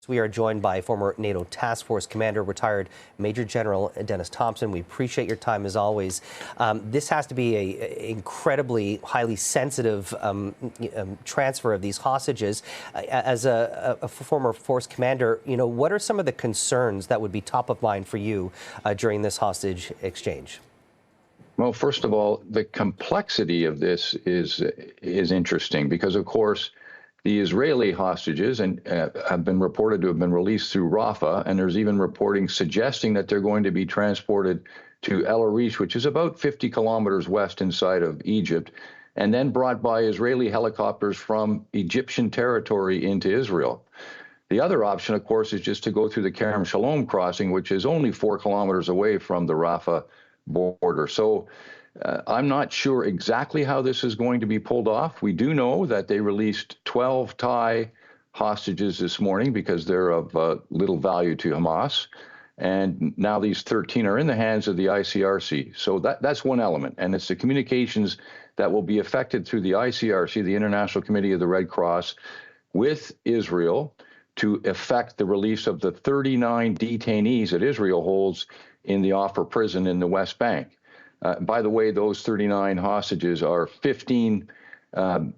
We are joined by former NATO Task Force Commander, retired Major General Dennis Thompson. We appreciate your time as always. This has to be an incredibly highly sensitive transfer of these hostages. As a former force commander, what are some of the concerns that would be top of mind for you during this hostage exchange? Well, first of all, the complexity of this is interesting because, of course, the Israeli hostages have been reported to have been released through Rafah, and there's even reporting suggesting that they're going to be transported to El Arish, which is about 50 kilometers west inside of Egypt, and then brought by Israeli helicopters from Egyptian territory into Israel. The other option, of course, is just to go through the Kerem Shalom crossing, which is only 4 kilometers away from the Rafah border. So I'm not sure exactly how this is going to be pulled off. We do know that they released 12 Thai hostages this morning because they're of little value to Hamas. And now these 13 are in the hands of the ICRC. So that's one element. And it's the communications that will be affected through the ICRC, the International Committee of the Red Cross, with Israel to effect the release of the 39 detainees that Israel holds in the Offer prison in the West Bank. By the way, those 39 hostages are 15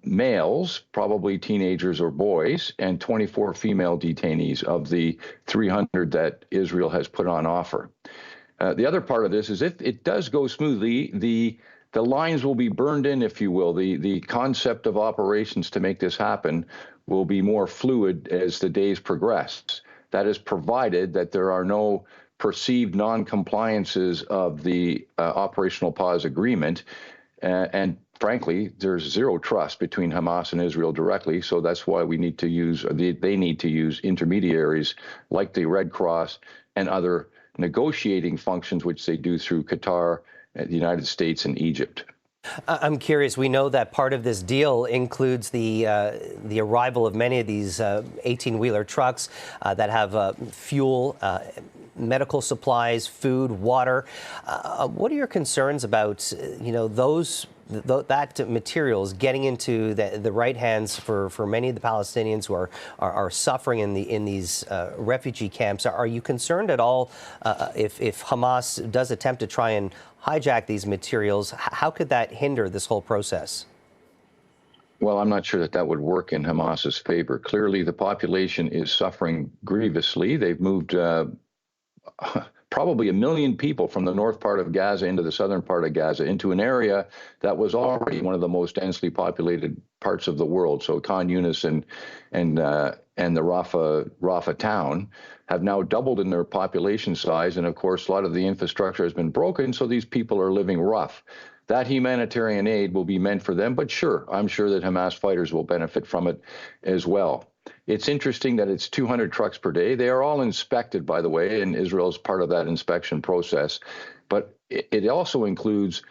males, probably teenagers or boys, and 24 female detainees of the 300 that Israel has put on offer. The other part of this is if it does go smoothly, the lines will be burned in, if you will. The concept of operations to make this happen will be more fluid as the days progress. That is provided that there are no perceived non-compliances of the operational pause agreement. And frankly, there's zero trust between Hamas and Israel directly. So that's why we need to use, they need to use intermediaries like the Red Cross and other negotiating functions, which they do through Qatar, the United States, and Egypt. I'm curious. We know that part of this deal includes the arrival of many of these 18-wheeler trucks that have fuel, medical supplies, food, water. What are your concerns about that materials getting into the right hands for many of the Palestinians who are suffering in these refugee camps? Are you concerned at all if Hamas does attempt to try and hijack these materials? How could that hinder this whole process? Well, I'm not sure that would work in Hamas's favor. Clearly, the population is suffering grievously. They've moved probably 1 million people from the north part of Gaza into the southern part of Gaza, into an area that was already one of the most densely populated parts of the world. So Khan Yunis and the Rafah town have now doubled in their population size. And of course, a lot of the infrastructure has been broken, so these people are living rough. That humanitarian aid will be meant for them, but sure, I'm sure that Hamas fighters will benefit from it as well. It's interesting that it's 200 trucks per day. They are all inspected, by the way, and Israel is part of that inspection process. But it also includes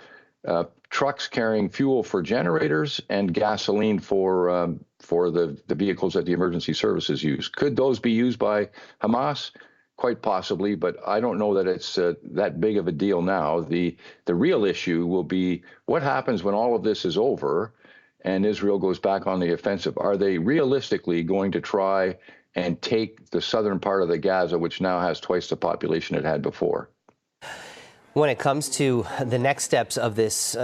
trucks carrying fuel for generators and gasoline for the vehicles that the emergency services use. Could those be used by Hamas? Quite possibly, but I don't know that it's that big of a deal now. The real issue will be what happens when all of this is over and Israel goes back on the offensive. Are they realistically going to try and take the southern part of the Gaza, which now has twice the population it had before? When it comes to the next steps of this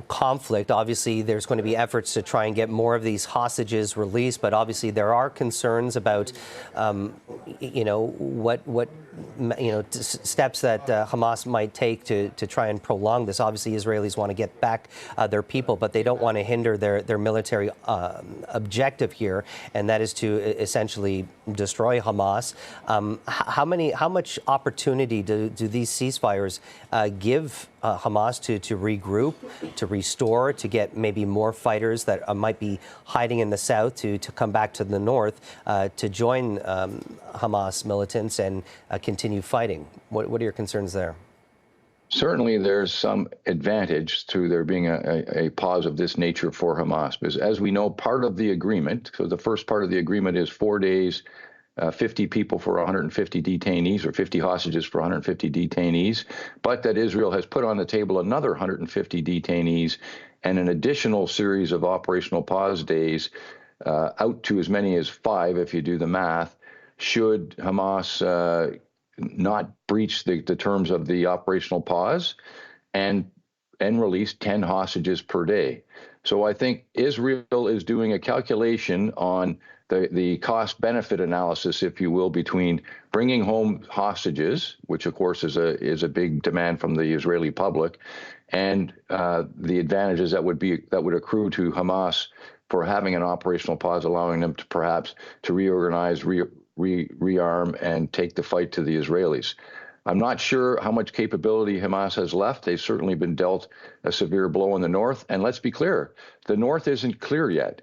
conflict, obviously there's going to be efforts to try and get more of these hostages released, but obviously there are concerns about steps that Hamas might take to try and prolong this. Obviously, Israelis want to get back their people, but they don't want to hinder their military objective here, and that is to essentially destroy Hamas. How much opportunity do these ceasefires give Hamas to regroup, to restore, to get maybe more fighters that might be hiding in the south to come back to the north to join Hamas militants and continue fighting? What are your concerns there? Certainly, there's some advantage to there being a pause of this nature for Hamas, because as we know, part of the agreement, so the first part of the agreement is 4 days, 50 people for 150 detainees, or 50 hostages for 150 detainees, but that Israel has put on the table another 150 detainees and an additional series of operational pause days, out to as many as 5 if you do the math, should Hamas not breach the terms of the operational pause and release 10 hostages per day. So I think Israel is doing a calculation on the cost-benefit analysis, if you will, between bringing home hostages, which of course is a big demand from the Israeli public, and the advantages that would accrue to Hamas for having an operational pause, allowing them to perhaps to reorganize, rearm, and take the fight to the Israelis. I'm not sure how much capability Hamas has left. They've certainly been dealt a severe blow in the north. And let's be clear, the north isn't clear yet.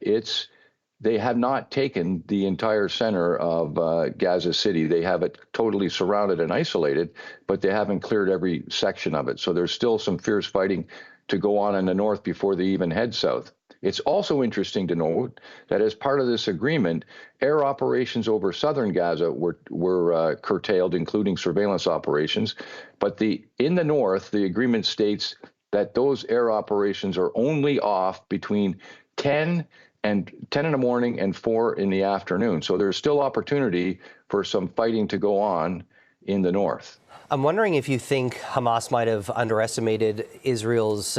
They have not taken the entire center of Gaza City. They have it totally surrounded and isolated, but they haven't cleared every section of it. So there's still some fierce fighting to go on in the north before they even head south. It's also interesting to note that as part of this agreement, air operations over southern Gaza were curtailed, including surveillance operations. But in the north, the agreement states that those air operations are only off between 10 in the morning and 4 in the afternoon. So there's still opportunity for some fighting to go on in the north. I'm wondering if you think Hamas might have underestimated Israel's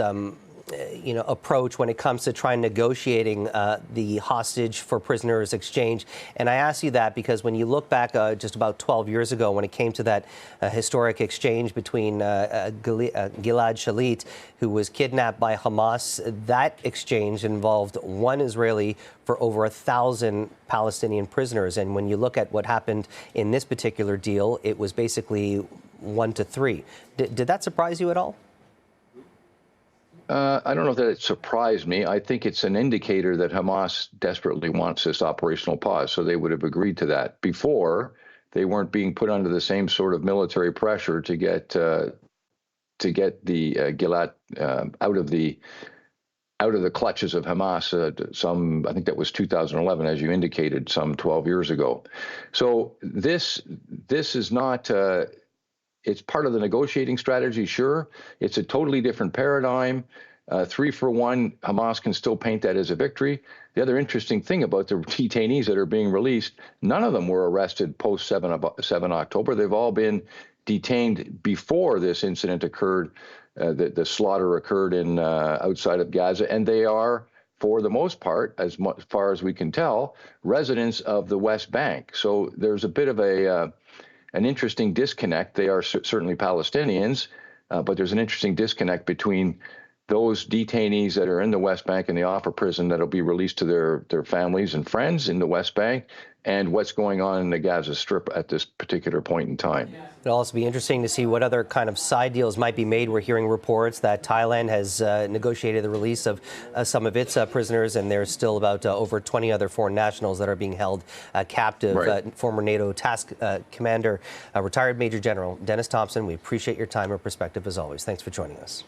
approach when it comes to trying negotiating the hostage for prisoners exchange. And I ask you that because when you look back just about 12 years ago, when it came to that historic exchange between Gilad Shalit, who was kidnapped by Hamas, that exchange involved one Israeli for over 1,000 Palestinian prisoners. And when you look at what happened in this particular deal, it was basically 1 to 3. Did that surprise you at all? I don't know that it surprised me. I think it's an indicator that Hamas desperately wants this operational pause, so they would have agreed to that. Before, they weren't being put under the same sort of military pressure to get the Gilad out of the clutches of Hamas. I think that was 2011, as you indicated, some 12 years ago. So this is not. It's part of the negotiating strategy, sure. It's a totally different paradigm. 3 for 1, Hamas can still paint that as a victory. The other interesting thing about the detainees that are being released, none of them were arrested post 7 October. They've all been detained before this incident occurred, the slaughter occurred in outside of Gaza, and they are, for the most part, as far as we can tell, residents of the West Bank. So there's a bit of an interesting disconnect. They are certainly Palestinians, but there's an interesting disconnect between those detainees that are in the West Bank in the Offer prison that'll be released to their families and friends in the West Bank, and what's going on in the Gaza Strip at this particular point in time. It'll also be interesting to see what other kind of side deals might be made. We're hearing reports that Thailand has negotiated the release of some of its prisoners, and there's still about over 20 other foreign nationals that are being held captive. Right. Former NATO task commander, retired Major General Dennis Thompson, we appreciate your time and perspective as always. Thanks for joining us.